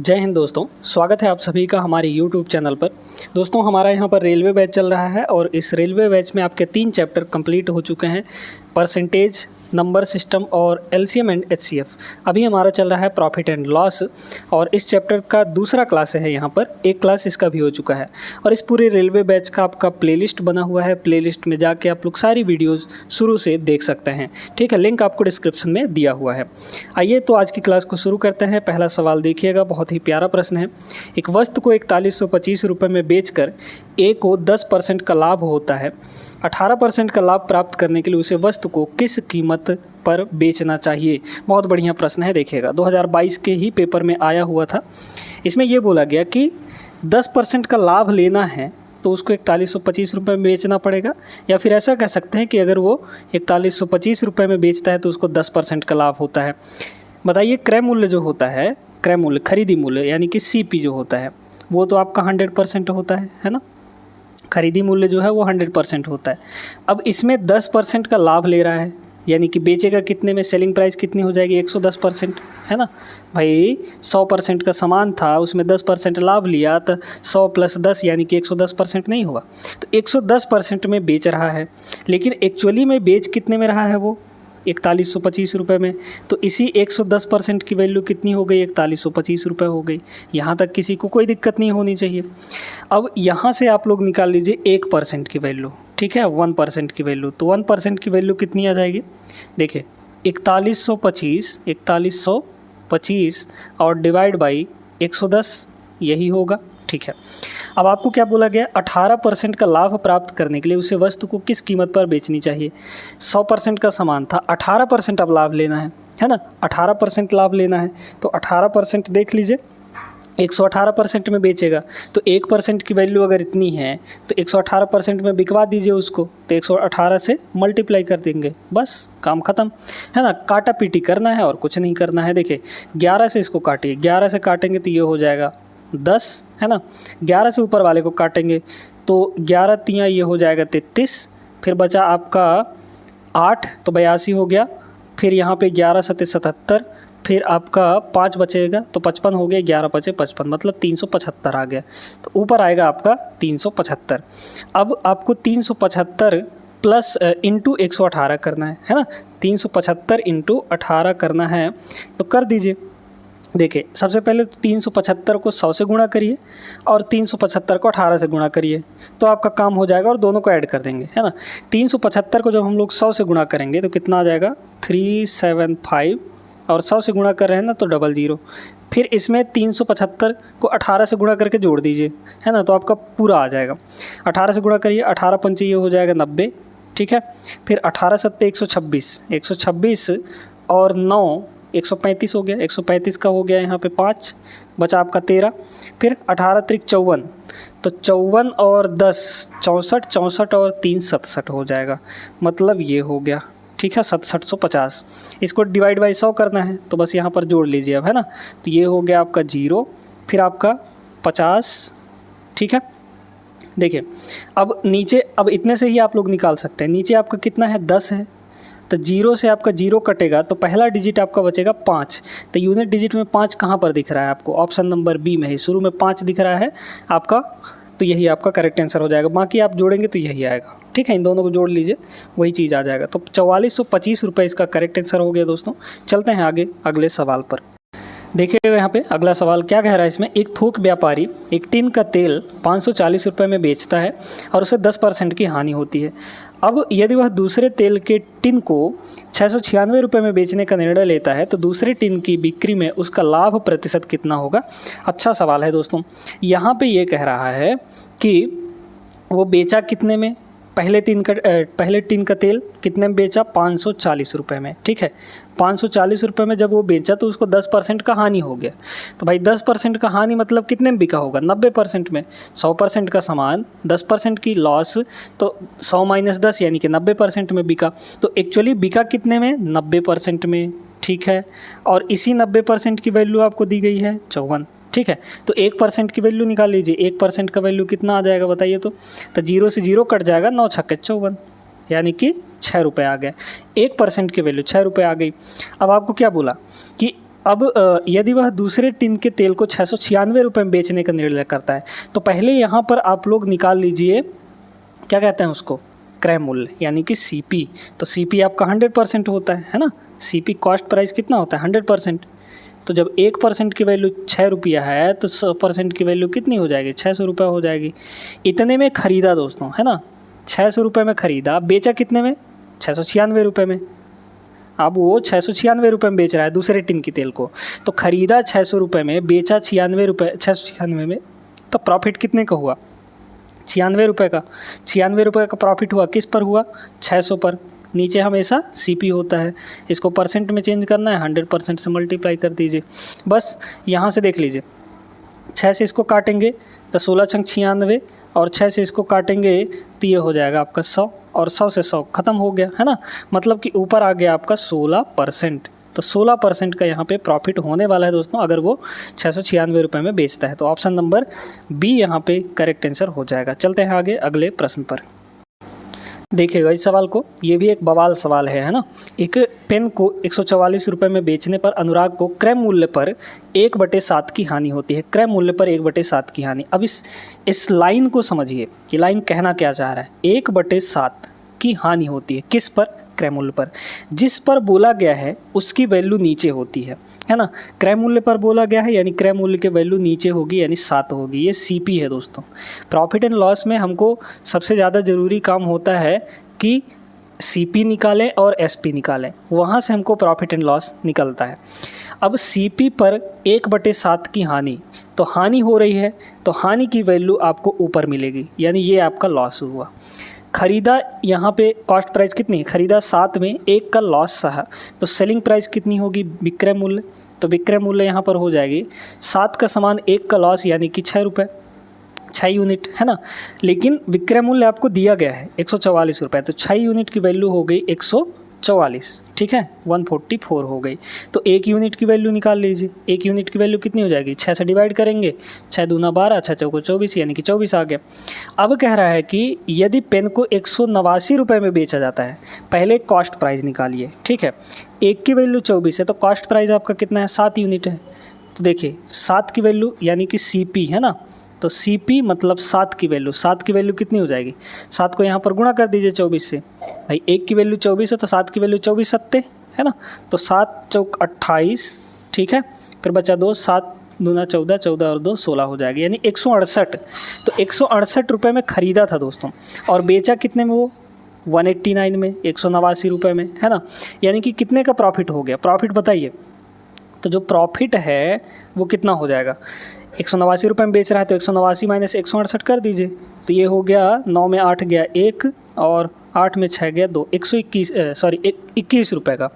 जय हिंद दोस्तों, स्वागत है आप सभी का हमारे YouTube चैनल पर। दोस्तों हमारा यहाँ पर रेलवे बैच चल रहा है और इस रेलवे बैच में आपके 3 चैप्टर कंप्लीट हो चुके हैं, परसेंटेज, नंबर सिस्टम और LCM एंड HCF। अभी हमारा चल रहा है प्रॉफिट एंड लॉस और इस चैप्टर का दूसरा क्लास है यहाँ पर, एक क्लास इसका भी हो चुका है। और इस पूरे रेलवे बैच का आपका प्लेलिस्ट बना हुआ है, प्लेलिस्ट में जाके आप लोग सारी वीडियोज़ शुरू से देख सकते हैं। ठीक है, लिंक आपको डिस्क्रिप्शन में दिया हुआ है। आइए तो आज की क्लास को शुरू करते हैं। पहला सवाल देखिएगा, बहुत ही प्यारा प्रश्न है। एक वस्तु को 4125 रुपये में बेचकर ए को 10% का लाभ होता है। 18% का लाभ प्राप्त करने के लिए उसे वस्तु को किस कीमत पर बेचना चाहिए? बहुत बढ़िया प्रश्न है, देखिएगा 2022 के ही पेपर में आया हुआ था। इसमें यह बोला गया कि 10% का लाभ लेना है तो उसको 4125 रुपये में बेचना पड़ेगा, या फिर ऐसा कह सकते हैं कि अगर वो 4125 रुपये में बेचता है तो उसको 10% का लाभ होता है। बताइए, क्रय मूल्य जो होता है, क्रय मूल्य खरीदी मूल्य यानी कि CP जो होता है वो तो आपका 100% होता है ना। खरीदी मूल्य जो है वो 100% होता है। अब इसमें 10% का लाभ ले रहा है, यानी कि बेचेगा कितने में, सेलिंग प्राइस कितनी हो जाएगी, 110%, है ना भाई। 100% का सामान था, उसमें 10% लाभ लिया तो 100 + 10 यानी कि 110% नहीं होगा। तो 110% में बेच रहा है, लेकिन एक्चुअली में बेच कितने में रहा है वो 4125 रुपये में। तो इसी 110% की वैल्यू कितनी हो गई, 4125 रुपये हो गई। यहाँ तक किसी को कोई दिक्कत नहीं होनी चाहिए। अब यहाँ से आप लोग निकाल लीजिए 1% की वैल्यू, ठीक है, 1% की वैल्यू। तो 1% की वैल्यू कितनी आ जाएगी, देखिए 4125 और डिवाइड बाई 110, यही होगा। ठीक है, अब आपको क्या बोला गया, 18% का लाभ प्राप्त करने के लिए उसे वस्तु को किस कीमत पर बेचनी चाहिए। 100% का सामान था, 18% अब लाभ लेना है ना, 18% लाभ लेना है। तो 18% देख लीजिए, 118% में बेचेगा तो 1% की वैल्यू अगर इतनी है तो 118% में बिकवा दीजिए उसको, तो 118 से मल्टीप्लाई कर देंगे, बस काम ख़त्म, है ना। काटा पीटी करना है और कुछ नहीं करना है। देखिए 11 से इसको काटिए, 11 से काटेंगे तो ये हो जाएगा 10, है ना। 11 से ऊपर वाले को काटेंगे तो 11 तियाँ ये हो जाएगा 33, फिर बचा आपका 8 तो 82 हो गया। फिर यहाँ पे 11 × 7 = 77, फिर आपका 5 बचेगा तो 55 हो गया, 11 × 5 = 55, मतलब 375 आ गया। तो ऊपर आएगा आपका 375। अब आपको 375 प्लस इंटू 118 करना है ना। 375 इंटू 18 करना है तो कर दीजिए। देखिए सबसे पहले तो 375 को 100 से गुणा करिए और 375 को 18 से गुणा करिए, तो आपका काम हो जाएगा। और दोनों को ऐड कर देंगे, है ना। 375 को जब हम लोग 100 से गुणा करेंगे तो कितना आ जाएगा, 375, और 100 से गुणा कर रहे हैं ना तो 00। फिर इसमें 375 को 18 से गुणा करके जोड़ दीजिए, है ना, तो आपका पूरा आ जाएगा। 18 से गुणा करिए, 18 × 5 ये हो जाएगा 90, ठीक है। फिर 18 × 7 = 126 और 9 135 हो गया। 135 का हो गया यहाँ पे 5, बचा आपका 13। फिर 18 × 3 = 54, तो 54 और 10 64, 64 और 3 67 हो जाएगा, मतलब ये हो गया, ठीक है, 6750। इसको डिवाइड बाई 100 करना है तो बस यहाँ पर जोड़ लीजिए अब, है ना। तो ये हो गया आपका 0, फिर आपका 50, ठीक है। देखिए अब नीचे, अब इतने से ही आप लोग निकाल सकते हैं। नीचे आपका कितना है, 10 है, तो 0 से आपका 0 कटेगा तो पहला डिजिट आपका बचेगा 5। तो यूनिट डिजिट में 5 कहाँ पर दिख रहा है आपको, ऑप्शन नंबर बी में है, शुरू में 5 दिख रहा है आपका, तो यही आपका करेक्ट आंसर हो जाएगा। बाकी आप जोड़ेंगे तो यही आएगा, ठीक है। इन दोनों को जोड़ लीजिए, वही चीज़ आ जाएगा। तो 4425 रुपये इसका करेक्ट आंसर हो गया। दोस्तों चलते हैं आगे अगले सवाल पर। देखिएगा यहाँ पे अगला सवाल क्या कह रहा है इसमें, एक थोक व्यापारी एक टिन का तेल 540 रुपये में बेचता है और उसे 10% की हानि होती है। अब यदि वह दूसरे तेल के टिन को 696 रुपये में बेचने का निर्णय लेता है तो दूसरे टिन की बिक्री में उसका लाभ प्रतिशत कितना होगा। अच्छा सवाल है दोस्तों। यहाँ पे ये कह रहा है कि वो बेचा कितने में, पहले टिन का तेल कितने में बेचा, 540 रुपये में, ठीक है। 540 रुपये में जब वो बेचा तो उसको 10% का हानि हो गया। तो भाई 10% का हानि मतलब कितने में बिका होगा, 90% में। 100% का सामान, 10% की लॉस, तो 100 - 10 यानी कि 90% में बिका। तो एक्चुअली बिका कितने में, 90% में, ठीक है। और इसी 90% की वैल्यू आपको दी गई है 54, ठीक है। तो 1% की वैल्यू निकाल लीजिए। 1% का वैल्यू कितना आ जाएगा बताइए तो 0 से 0 कट जाएगा, 9 × 6 = 54, यानी कि 6 रुपये आ गए। 1% की वैल्यू 6 रुपये आ गई। अब आपको क्या बोला कि अब यदि वह दूसरे टिन के तेल को 696 रुपये में बेचने का निर्णय करता है तो पहले यहाँ पर आप लोग निकाल लीजिए, क्या कहते हैं उसको, क्रय मूल्य, यानी कि सीपी। तो सीपी आपका 100% होता है ना। सीपी कॉस्ट प्राइस कितना होता है, 100%। तो जब 1% की वैल्यू 6 रुपया है तो 100% की वैल्यू कितनी हो जाएगी, 600 रुपये हो जाएगी। इतने में ख़रीदा दोस्तों, है ना, 600 रुपये में ख़रीदा, बेचा कितने में, 696 रुपये में। अब वो 696 रुपये में बेच रहा है दूसरे टिन की तेल को, तो ख़रीदा 600 रुपये में, बेचा 96 रुपये, 696 में, तो प्रॉफिट कितने का हुआ, 96 रुपये का। 96 रुपये का प्रॉफिट हुआ, किस पर हुआ, 600 पर। नीचे हमेशा सीपी होता है, इसको परसेंट में चेंज करना है, 100% से मल्टीप्लाई कर दीजिए। बस यहाँ से देख लीजिए, 6 से इसको काटेंगे तो 16 छंग 96, और 6 से इसको काटेंगे तो ये हो जाएगा आपका 100, और 100 से 100 ख़त्म हो गया, है ना। मतलब कि ऊपर आ गया आपका 16%। तो 16% का यहाँ पे प्रॉफिट होने वाला है दोस्तों, अगर वो 696 रुपये में बेचता है। तो ऑप्शन नंबर बी यहाँ पे करेक्ट आंसर हो जाएगा। चलते हैं आगे अगले प्रश्न पर। देखिएगा इस सवाल को, ये भी एक बवाल सवाल है ना। एक पेन को 144 रुपये में बेचने पर अनुराग को क्रय मूल्य पर 1/7 की हानि होती है। क्रय मूल्य पर 1/7 की हानि। अब इस लाइन को समझिए कि लाइन कहना क्या चाह रहा है। 1/7 की हानि होती है किस पर, क्रय मूल्य पर। जिस पर बोला गया है उसकी वैल्यू नीचे होती है ना। क्रय मूल्य पर बोला गया है यानी क्रय मूल्य की वैल्यू नीचे होगी, यानी 7 होगी। ये सीपी है दोस्तों। प्रॉफिट एंड लॉस में हमको सबसे ज़्यादा ज़रूरी काम होता है कि सीपी निकालें और एसपी निकालें, वहाँ से हमको प्रॉफिट एंड लॉस निकलता है। अब सीपी पर 1/7 की हानि, तो हानि हो रही है तो हानि की वैल्यू आपको ऊपर मिलेगी, यानी ये आपका लॉस हुआ। ख़रीदा यहाँ पे कॉस्ट प्राइस कितनी, ख़रीदा 7 में, 1 का लॉस सहा, तो सेलिंग प्राइस कितनी होगी, विक्रय मूल्य। तो विक्रय मूल्य यहाँ पर हो जाएगी 7 का सामान 1 का लॉस, यानी कि 6 रुपये, 6 यूनिट, है ना। लेकिन विक्रय मूल्य आपको दिया गया है 144 रुपये, तो 6 यूनिट की वैल्यू हो गई 144, ठीक है, 144 हो गई। तो 1 यूनिट की वैल्यू निकाल लीजिए। 1 यूनिट की वैल्यू कितनी हो जाएगी, 6 से डिवाइड करेंगे, 6 दूना 12, 6 चौको 24, यानी कि 24 आ गया। अब कह रहा है कि यदि पेन को 189 रुपये में बेचा जाता है, पहले कॉस्ट प्राइस निकालिए, ठीक है। 1 की वैल्यू 24 है तो कॉस्ट प्राइस आपका कितना है, 7 यूनिट है। तो देखिए 7 की वैल्यू यानी कि सीपी है ना, तो सीपी मतलब 7 की वैल्यू, 7 की वैल्यू कितनी हो जाएगी, 7 को यहाँ पर गुणा कर दीजिए 24 से। भाई 1 की वैल्यू 24 है तो 7 की वैल्यू 24 सत्ते, है ना। तो 7 चौक 28, ठीक है, फिर बचा 2, 7 दूना 14, 14 और 2 16 हो जाएगी, यानी 168। तो 168 रुपये में ख़रीदा था दोस्तों, और बेचा कितने में, वो 189 में, 189 रुपये में, है ना। यानी कि कितने का प्रॉफिट हो गया, प्रॉफिट बताइए। तो जो प्रॉफिट है वो कितना हो जाएगा, 189 रुपये में बेच रहा है तो 189 माइनस 168 कर दीजिए, तो ये हो गया 9 में 8 गया 1 और 8 में 6 गया 2, 21 रुपये का,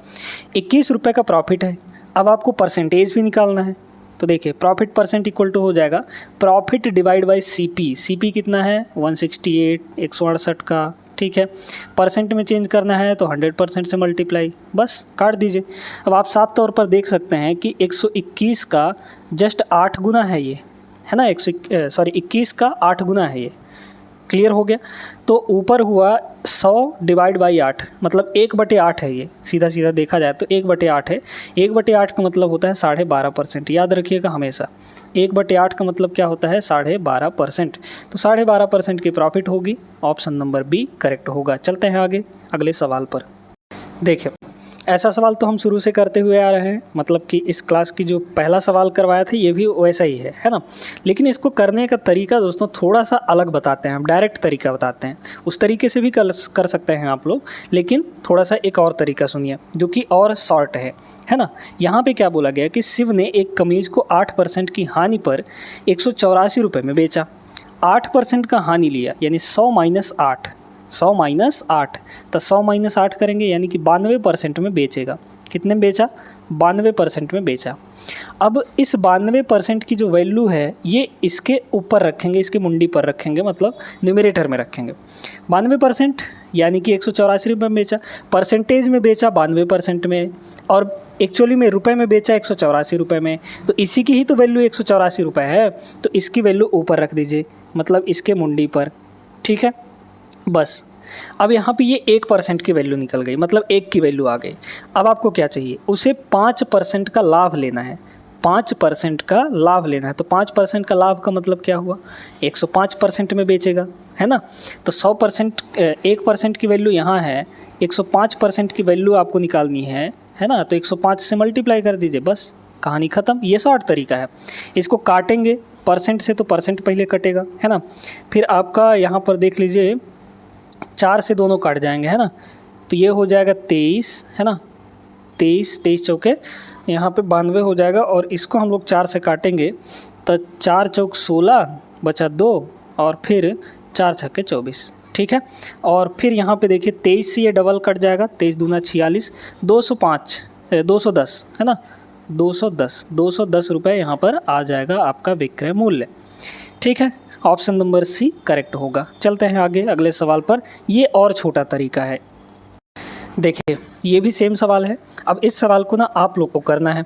21 रुपये का प्रॉफिट है। अब आपको परसेंटेज भी निकालना है, तो देखिए प्रॉफिट परसेंट इक्वल टू हो जाएगा profit divide by CP. CP कितना है 168, 168 का, ठीक है। परसेंट में चेंज करना है तो 100% से मल्टीप्लाई, बस काट दीजिए। अब आप साफ तौर पर देख सकते हैं कि 121 का जस्ट 8 गुना है ये, है ना। 21 का 8 गुना है ये, क्लियर हो गया। तो ऊपर हुआ 100 डिवाइड बाई 8, मतलब 1/8 है ये, सीधा सीधा देखा जाए तो 1/8 है। 1/8 का मतलब होता है 12.5%, याद रखिएगा हमेशा। 1/8 का मतलब क्या होता है, 12.5%। तो 12.5% की प्रॉफिट होगी, ऑप्शन नंबर बी करेक्ट होगा। चलते हैं आगे अगले सवाल पर। देखिए ऐसा सवाल तो हम शुरू से करते हुए आ रहे हैं, मतलब कि इस क्लास की जो पहला सवाल करवाया था ये भी वैसा ही है ना। लेकिन इसको करने का तरीका दोस्तों थोड़ा सा अलग बताते हैं हम, डायरेक्ट तरीका बताते हैं। उस तरीके से भी कर सकते हैं आप लोग, लेकिन थोड़ा सा एक और तरीका सुनिए जो कि और शॉर्ट है ना। यहाँ पे क्या बोला गया कि शिव ने एक कमीज़ को 8% की हानि पर 184 रुपये में बेचा। 8% का हानि लिया, यानी 100 माइनस 8, 100 माइनस 8, तो 100 माइनस 8 करेंगे यानी कि 92% में बेचेगा। कितने में बेचा, 92% में बेचा। अब इस 92% की जो वैल्यू है ये इसके ऊपर रखेंगे, इसके मुंडी पर रखेंगे, मतलब न्यूमरेटर में रखेंगे। 92% यानी कि 184 रुपये में बेचा, परसेंटेज में बेचा 92% में, और एक्चुअली में रुपए में बेचा 184 रुपये में। तो इसी की ही तो वैल्यू 184 रुपये है, तो इसकी वैल्यू ऊपर रख दीजिए, मतलब इसके मुंडी पर, ठीक है। बस अब यहाँ पे ये 1% की वैल्यू निकल गई, मतलब 1 की वैल्यू आ गई। अब आपको क्या चाहिए, उसे 5% का लाभ लेना है, 5% का लाभ लेना है। तो 5% का लाभ का मतलब क्या हुआ, 105% में बेचेगा, है ना। तो 100% 1% की वैल्यू यहाँ है, 105% की वैल्यू आपको निकालनी है ना। तो 105 से मल्टीप्लाई कर दीजिए, बस कहानी ख़त्म। ये शॉर्ट तरीका है। इसको काटेंगे परसेंट से, तो परसेंट पहले कटेगा, है ना। फिर आपका यहाँ पर देख लीजिए 4 से दोनों काट जाएंगे, है ना। तो ये हो जाएगा 23, है ना, 23 चौके यहाँ पे 92 हो जाएगा। और इसको हम लोग 4 से काटेंगे तो 4 चौक 16 बचा 2 और फिर 4 छक्के 24, ठीक है। और फिर यहाँ पे देखिए 23 से ये डबल कट जाएगा, 23 दूना 46, 210, है ना, 210 रुपये यहाँ पर आ जाएगा आपका विक्रय मूल्य, ठीक है। ऑप्शन नंबर सी करेक्ट होगा। चलते हैं आगे अगले सवाल पर। ये और छोटा तरीका है, देखिए ये भी सेम सवाल है। अब इस सवाल को ना आप लोग को करना है,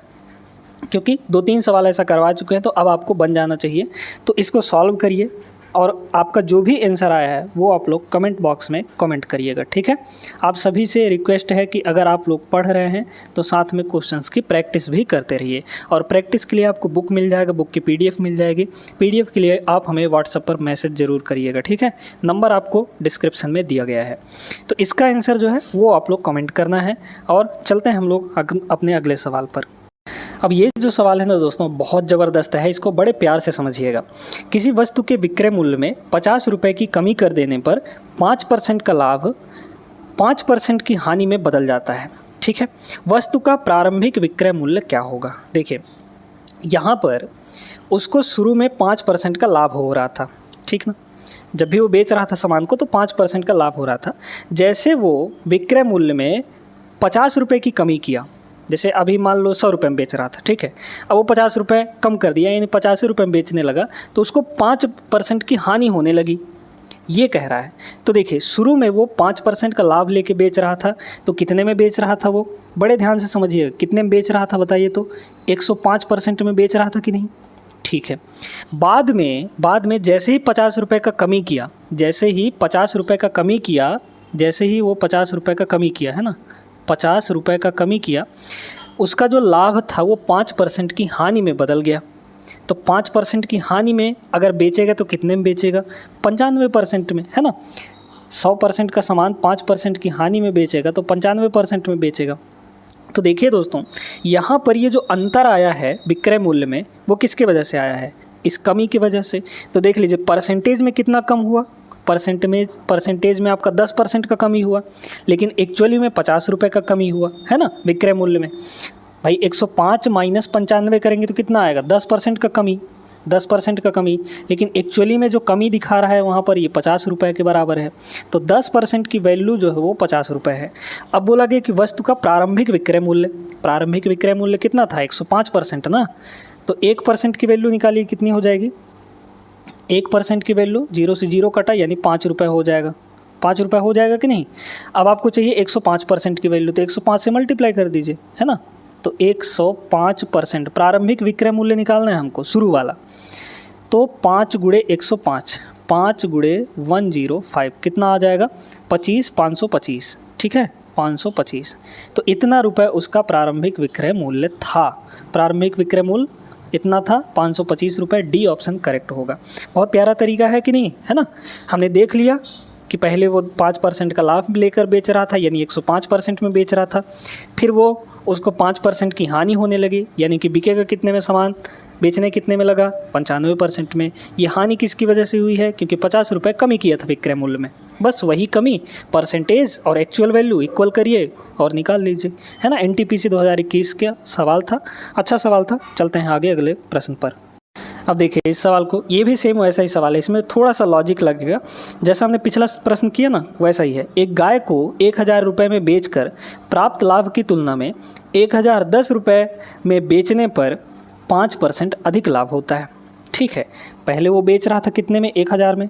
क्योंकि 2-3 सवाल ऐसा करवा चुके हैं, तो अब आपको बन जाना चाहिए। तो इसको सॉल्व करिए और आपका जो भी आंसर आया है वो आप लोग कमेंट बॉक्स में कमेंट करिएगा, ठीक है। आप सभी से रिक्वेस्ट है कि अगर आप लोग पढ़ रहे हैं तो साथ में क्वेश्चंस की प्रैक्टिस भी करते रहिए। और प्रैक्टिस के लिए आपको बुक मिल जाएगा, बुक की PDF मिल जाएगी। PDF के लिए आप हमें व्हाट्सएप पर मैसेज ज़रूर करिएगा, ठीक है। नंबर आपको डिस्क्रिप्शन में दिया गया है। तो इसका आंसर जो है वो आप लोग कमेंट करना है। और चलते हैं हम लोग अपने अगले सवाल पर। अब ये जो सवाल है ना दोस्तों, बहुत ज़बरदस्त है, इसको बड़े प्यार से समझिएगा। किसी वस्तु के विक्रय मूल्य में 50 रुपये की कमी कर देने पर 5% का लाभ 5% की हानि में बदल जाता है, ठीक है। वस्तु का प्रारंभिक विक्रय मूल्य क्या होगा। देखिए यहाँ पर उसको शुरू में 5% का लाभ हो रहा था, ठीक ना। जब भी वो बेच रहा था सामान को तो 5% का लाभ हो रहा था। जैसे वो विक्रय मूल्य में 50 रुपये की कमी किया, जैसे अभी मान लो 100 रुपये में बेच रहा था, ठीक है। अब वो 50 रुपये कम कर दिया, यानी 85 रुपये में बेचने लगा, तो उसको 5% की हानि होने लगी, ये कह रहा है। तो देखिए शुरू में वो 5% का लाभ लेके बेच रहा था, तो कितने में बेच रहा था वो, बड़े ध्यान से समझिए, कितने में बेच रहा था बताइए तो, 105% में बेच रहा था कि नहीं, ठीक है। बाद में जैसे ही 50 रुपये का कमी किया, जैसे ही 50 रुपये का कमी किया, जैसे ही वो 50 रुपये का कमी किया, है ना, 50 रुपये का कमी किया, उसका जो लाभ था वो 5% की हानि में बदल गया। तो 5% की हानि में अगर बेचेगा तो कितने में बेचेगा, 95% में, है ना। 100% का सामान 5% की हानि में बेचेगा तो 95% में बेचेगा। तो देखिए दोस्तों, यहाँ पर ये जो अंतर आया है विक्रय मूल्य में, वो किसके वजह से आया है, इस कमी की वजह से। तो देख लीजिए परसेंटेज में कितना कम हुआ, परसेंटेज में आपका 10% का कमी हुआ, लेकिन एक्चुअली में 50 रुपये का कमी हुआ, है ना, विक्रय मूल्य में। भाई 105 माइनस 95 करेंगे तो कितना आएगा, 10% का कमी, 10% का कमी, लेकिन एक्चुअली में जो कमी दिखा रहा है वहाँ पर ये 50 रुपये के बराबर है। तो 10% की वैल्यू जो है वो 50 रुपये है। अब बोला गया कि वस्तु का प्रारंभिक विक्रय मूल्य कितना था, 105% ना। तो 1% की वैल्यू निकालिए, कितनी हो जाएगी, 1% की वैल्यू 0 से 0 कटा, यानी 5 रुपये हो जाएगा, 5 रुपये हो जाएगा कि नहीं। अब आपको चाहिए 105% की वैल्यू, तो 105 से मल्टीप्लाई कर दीजिए, है ना। तो 105% प्रारंभिक विक्रय मूल्य निकालना है हमको, शुरू वाला। तो 5 गुणे 105, 5 गुणे 105 कितना आ जाएगा, 25, 525, ठीक है, 525। तो इतना रुपये उसका प्रारंभिक विक्रय मूल्य था। प्रारंभिक विक्रय मूल्य इतना था, 525 रुपये। डी ऑप्शन करेक्ट होगा। बहुत प्यारा तरीका है कि नहीं, है ना। हमने देख लिया कि पहले वो 5% का लाभ लेकर बेच रहा था, यानी 105% में बेच रहा था। फिर वो उसको 5% की हानि होने लगी, यानी कि बिकेगा कितने में सामान, बेचने कितने में लगा, 95% में। ये हानि किसकी वजह से हुई है, क्योंकि 50 रुपये कमी किया था विक्रय मूल्य में। बस वही कमी, परसेंटेज और एक्चुअल वैल्यू इक्वल करिए और निकाल लीजिए, है ना। NTPC 2021 का सवाल था, अच्छा सवाल था। चलते हैं आगे अगले प्रश्न पर। अब देखिए इस सवाल को, ये भी सेम वैसा ही सवाल है, इसमें थोड़ा सा लॉजिक लगेगा। जैसा हमने पिछला प्रश्न किया ना, वैसा ही है। एक गाय को 1000 रुपये में बेचकर प्राप्त लाभ की तुलना में 1010 रुपये में बेचने पर 5% अधिक लाभ होता है, ठीक है। पहले वो बेच रहा था कितने में, 1000 में,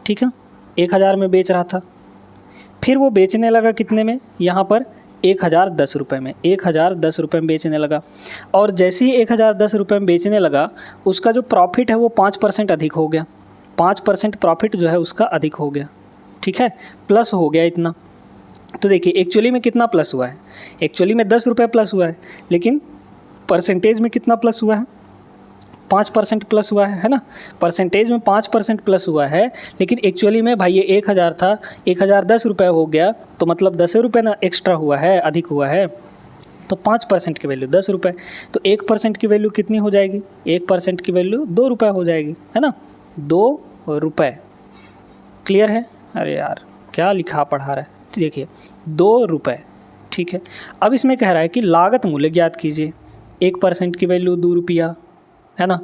ठीक है, 1000 में बेच रहा था। फिर वो बेचने लगा कितने में, यहाँ पर 1010 रुपये में, 1010 रुपये में बेचने लगा। और जैसे ही 1010 रुपये में बेचने लगा, उसका जो प्रॉफिट है वो 5% अधिक हो गया, 5% प्रॉफिट जो है उसका अधिक हो गया, ठीक है, प्लस हो गया इतना। तो देखिए एक्चुअली में कितना प्लस हुआ है, एक्चुअली में 10 रुपये प्लस हुआ है, लेकिन परसेंटेज में कितना प्लस हुआ है, 5% प्लस हुआ है ना। परसेंटेज में 5% प्लस हुआ है, लेकिन एक्चुअली में भाई ये 1000 था, 1000 10 रुपये हो गया, तो मतलब 10 रुपये ना एक्स्ट्रा हुआ है, अधिक हुआ है, तो 5% की वैल्यू 10 रुपये, तो 1% की वैल्यू कितनी हो जाएगी, 1% की वैल्यू 2 रुपये हो जाएगी, है ना, 2 रुपये। क्लियर है? अरे यार क्या लिखा पढ़ा रहा है, देखिए 2 रुपये, ठीक है। अब इसमें कह रहा है कि लागत मूल्य ज्ञात कीजिए, 1% की वैल्यू 2 रुपया, है ना।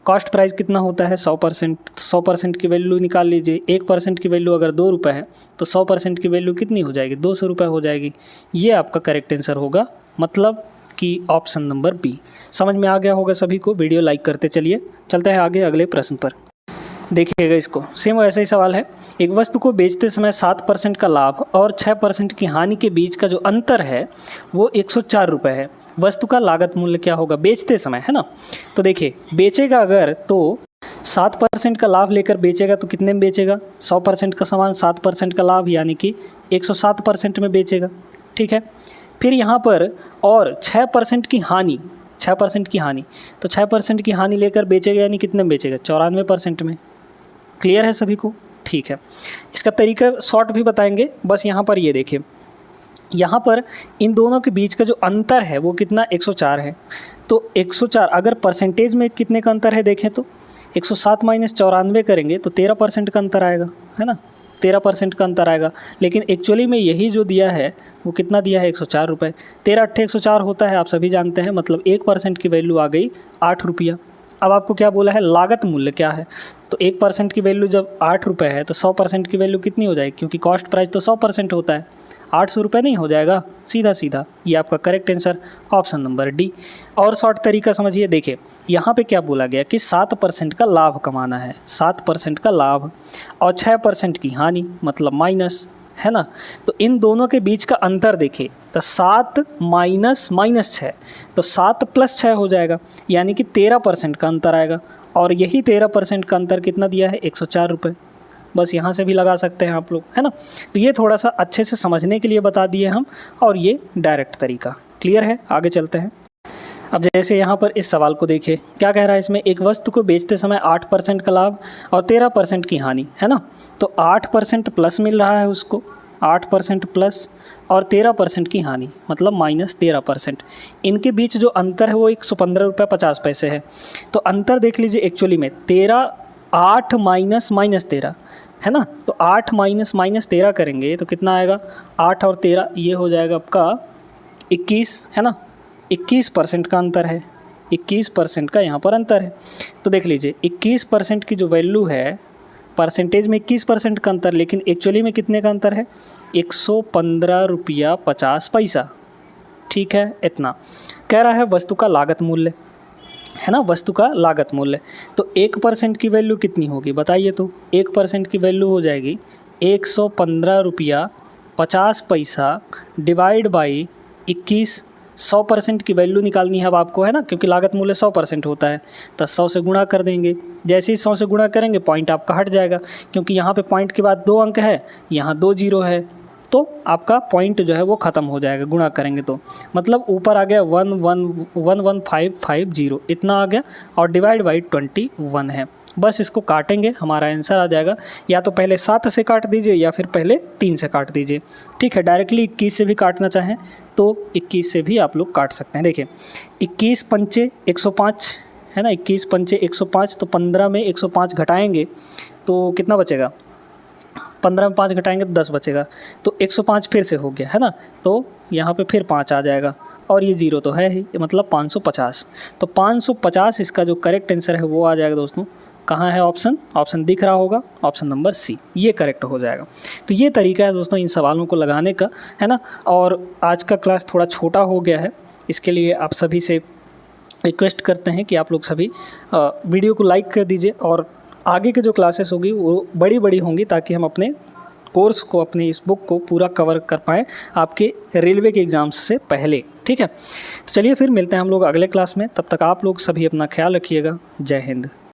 कॉस्ट प्राइस कितना होता है 100%, 100% की वैल्यू निकाल लीजिए, 1% की वैल्यू अगर 2 रुपये है तो 100% की वैल्यू कितनी हो जाएगी, 200 रुपये हो जाएगी। ये आपका करेक्ट आंसर होगा, मतलब कि ऑप्शन नंबर बी। समझ में आ गया होगा सभी को, वीडियो लाइक करते चलिए। चलते हैं आगे अगले प्रश्न पर। देखिएगा इसको, सेम ऐसा ही सवाल है। एक वस्तु को बेचते समय 7% का लाभ और 6% की हानि के बीच का जो अंतर है वो 104 रुपये है। वस्तु का लागत मूल्य क्या होगा बेचते समय, है ना। तो देखिए बेचेगा अगर तो 7% का लाभ लेकर बेचेगा तो कितने में बेचेगा, 100% का सामान 7% का लाभ यानी कि 107% में बेचेगा, ठीक है। फिर यहाँ पर और 6% की हानि, 6% की हानि, तो 6% की हानि लेकर बेचेगा यानी कितने में बेचेगा, 94% में। क्लियर है सभी को? ठीक है। इसका तरीका शॉर्ट भी बताएंगे, बस यहाँ पर ये देखिए, यहाँ पर इन दोनों के बीच का जो अंतर है वो कितना 104 है। तो 104 अगर परसेंटेज में कितने का अंतर है देखें तो 107 माइनस 94 करेंगे तो 13% का अंतर आएगा, है ना, 13% का अंतर आएगा। लेकिन एक्चुअली में यही जो दिया है वो कितना दिया है, 104 रुपये। 13 अट्ठे 104 होता है, आप सभी जानते हैं, मतलब 1% की वैल्यू आ गई 8 रुपया। अब आपको क्या बोला है, लागत मूल्य क्या है, तो 1% की वैल्यू जब 8 रुपये है तो 100% की वैल्यू कितनी हो जाएगी, क्योंकि कॉस्ट प्राइस तो 100% होता है, 800 रुपये नहीं हो जाएगा, सीधा सीधा। ये आपका correct answer option number D. और शॉर्ट तरीका समझिए, देखिए यहाँ पे क्या बोला गया कि 7% का लाभ कमाना है, 7% का लाभ और 6% की हानि मतलब माइनस, है ना। तो इन दोनों के बीच का अंतर देखिए, तो 7 माइनस माइनस 6, तो 7 प्लस 6 हो जाएगा, यानी कि 13% का अंतर आएगा। और यही 13% का अंतर कितना दिया है, 104 रुपये। बस यहाँ से भी लगा सकते हैं आप लोग, है ना। तो ये थोड़ा सा अच्छे से समझने के लिए बता दिए हम, और ये डायरेक्ट तरीका। क्लियर है? आगे चलते हैं। अब जैसे यहाँ पर इस सवाल को देखिए, क्या कह रहा है इसमें, एक वस्तु को बेचते समय 8% का लाभ और 13% की हानि, है ना। तो 8% प्लस मिल रहा है उसको, 8% प्लस और 13% की हानि मतलब माइनस 13%। इनके बीच जो अंतर है वो 115 रुपये 50 पैसे है। तो अंतर देख लीजिए, एक्चुअली में 8 माइनस माइनस 13, है ना। तो 8 माइनस माइनस 13 करेंगे तो कितना आएगा, 8 और 13 ये हो जाएगा आपका 21, है ना। 21% का अंतर है, 21% का यहाँ पर अंतर है। तो देख लीजिए 21% की जो वैल्यू है, परसेंटेज में 21% का अंतर, लेकिन एक्चुअली में कितने का अंतर है, 115 रुपया 50 पैसा, ठीक है। इतना कह रहा है वस्तु का लागत मूल्य, है ना, वस्तु का लागत मूल्य। तो 1% की वैल्यू कितनी होगी बताइए, तो 1% की वैल्यू हो जाएगी 115 रुपया 50 पैसा डिवाइड बाई 21। 100% की वैल्यू निकालनी है अब आपको, है ना, क्योंकि लागत मूल्य 100% होता है, तो 100 से गुणा कर देंगे। जैसे ही 100 से गुणा करेंगे पॉइंट आपका हट जाएगा, क्योंकि यहाँ पे पॉइंट के बाद 2 अंक है, यहाँ 2 जीरो है, तो आपका पॉइंट जो है वो ख़त्म हो जाएगा गुणा करेंगे तो। मतलब ऊपर आ गया 11550 इतना आ गया, और डिवाइड बाई 21 है। बस इसको काटेंगे, हमारा आंसर आ जाएगा। या तो पहले 7 से काट दीजिए या फिर पहले 3 से काट दीजिए, ठीक है। डायरेक्टली 21 से भी काटना चाहें तो 21 से भी आप लोग काट सकते हैं। देखिए 21 पंचे 105, है ना, 21 पंचे 105, तो 15 में 105 घटाएंगे तो कितना बचेगा, 15 में 5 घटाएंगे तो 10 बचेगा, तो 105 फिर से हो गया, है ना। तो यहाँ पे फिर 5 आ जाएगा, और ये जीरो तो है ही, मतलब 550। तो 550 इसका जो करेक्ट आंसर है वो आ जाएगा दोस्तों। कहाँ है ऑप्शन दिख रहा होगा, ऑप्शन नंबर सी, ये करेक्ट हो जाएगा। तो ये तरीका है दोस्तों इन सवालों को लगाने का, है ना। और आज का क्लास थोड़ा छोटा हो गया है, इसके लिए आप सभी से रिक्वेस्ट करते हैं कि आप लोग सभी वीडियो को लाइक कर दीजिए, और आगे के जो क्लासेस होगी वो बड़ी होंगी, ताकि हम अपने कोर्स को, अपने इस बुक को पूरा कवर कर पाएँ आपके रेलवे के एग्ज़ाम्स से पहले, ठीक है। तो चलिए फिर मिलते हैं हम लोग अगले क्लास में, तब तक आप लोग सभी अपना ख्याल रखिएगा। जय हिंद।